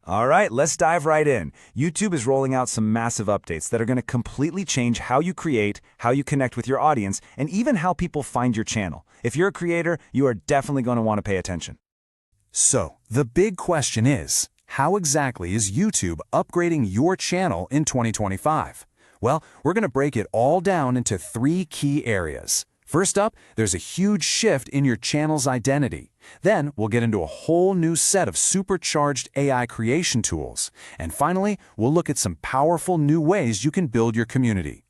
All right, let's dive right in. YouTube is rolling out some massive updates that are going to completely change how you create, how you connect with your audience, and even how people find your channel. If you're a creator, you are definitely going to want to pay attention. So, the big question is, how exactly is YouTube upgrading your channel in 2025? Well, we're going to break it all down into 3 key areas. First up, there's a huge shift in your channel's identity. Then, we'll get into a whole new set of supercharged AI creation tools. And finally, we'll look at some powerful new ways you can build your community.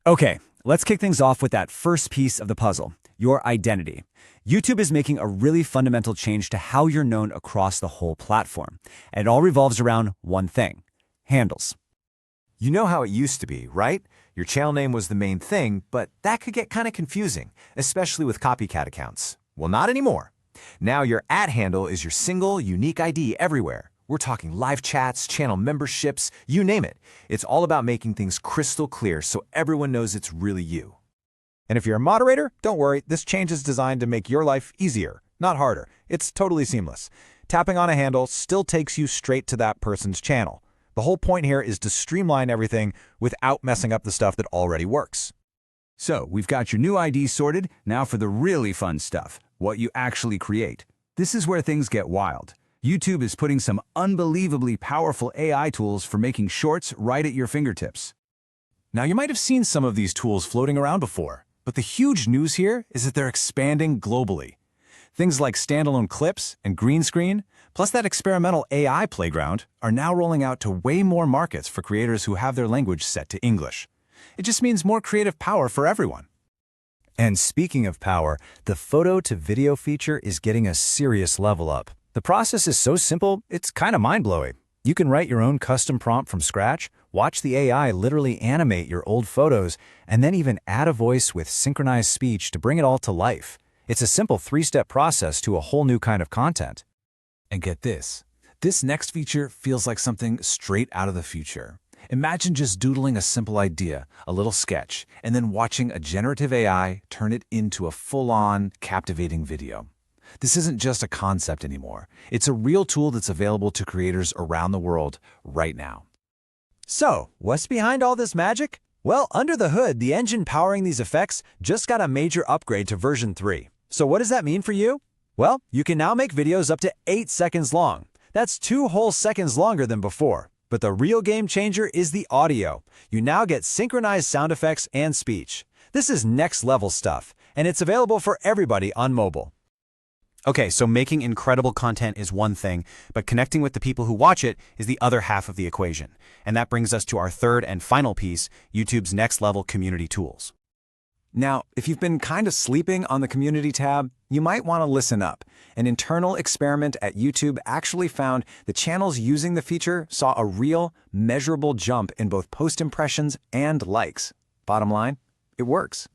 Okay, let's kick things off with that first piece of the puzzle, your identity. YouTube is making a really fundamental change to how you're known across the whole platform. And it all revolves around one thing: handles. You know how it used to be, right? Your channel name was the main thing, but that could get kind of confusing, especially with copycat accounts. Well, not anymore. Now your @handle is your single, unique ID everywhere. We're talking live chats, channel memberships, you name it. It's all about making things crystal clear so everyone knows it's really you. And if you're a moderator, don't worry, this change is designed to make your life easier, not harder. It's totally seamless. Tapping on a handle still takes you straight to that person's channel. The whole point here is to streamline everything without messing up the stuff that already works. So, we've got your new ID sorted. Now for the really fun stuff, what you actually create. This is where things get wild. YouTube is putting some unbelievably powerful AI tools for making shorts right at your fingertips. Now, you might have seen some of these tools floating around before, but the huge news here is that they're expanding globally. Things like standalone clips and green screen, plus that experimental AI playground, are now rolling out to way more markets for creators who have their language set to English. It just means more creative power for everyone. And speaking of power, the photo-to-video feature is getting a serious level up. The process is so simple, it's kind of mind-blowing. You can write your own custom prompt from scratch, watch the AI literally animate your old photos, and then even add a voice with synchronized speech to bring it all to life. It's a simple 3-step process to a whole new kind of content. And get this next feature feels like something straight out of the future. Imagine just doodling a simple idea, a little sketch, and then watching a generative AI turn it into a full-on, captivating video. This isn't just a concept anymore. It's a real tool that's available to creators around the world right now. So, what's behind all this magic? Well, under the hood, the engine powering these effects just got a major upgrade to version 3. So what does that mean for you? Well, you can now make videos up to 8 seconds long. That's 2 whole seconds longer than before. But the real game changer is the audio. You now get synchronized sound effects and speech. This is next level stuff, and it's available for everybody on mobile. Okay, so making incredible content is one thing, but connecting with the people who watch it is the other half of the equation. And that brings us to our third and final piece, YouTube's next-level community tools. Now, if you've been kind of sleeping on the community tab, you might want to listen up. An internal experiment at YouTube actually found the channels using the feature saw a real, measurable jump in both post impressions and likes. Bottom line, it works.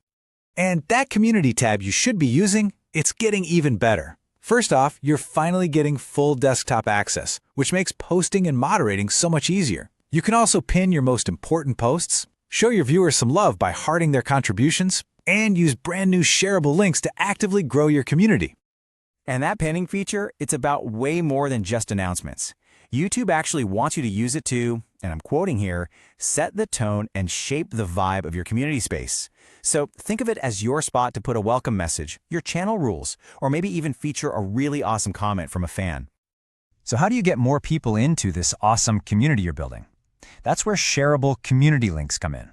And that community tab you should be using, it's getting even better. First off, you're finally getting full desktop access, which makes posting and moderating so much easier. You can also pin your most important posts, show your viewers some love by hearting their contributions, and use brand new shareable links to actively grow your community. And that pinning feature, it's about way more than just announcements. YouTube actually wants you to use it to, and I'm quoting here, set the tone and shape the vibe of your community space. So think of it as your spot to put a welcome message, your channel rules, or maybe even feature a really awesome comment from a fan. So how do you get more people into this awesome community you're building? That's where shareable community links come in.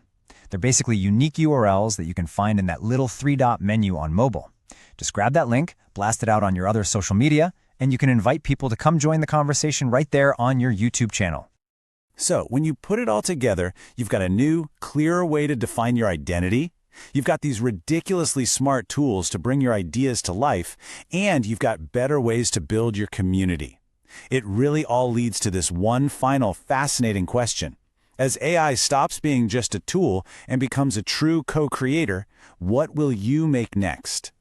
They're basically unique URLs that you can find in that little 3-dot menu on mobile. Just grab that link, blast it out on your other social media, and you can invite people to come join the conversation right there on your YouTube channel. So, when you put it all together, you've got a new, clearer way to define your identity, you've got these ridiculously smart tools to bring your ideas to life, and you've got better ways to build your community. It really all leads to this one final fascinating question. As AI stops being just a tool and becomes a true co-creator, what will you make next?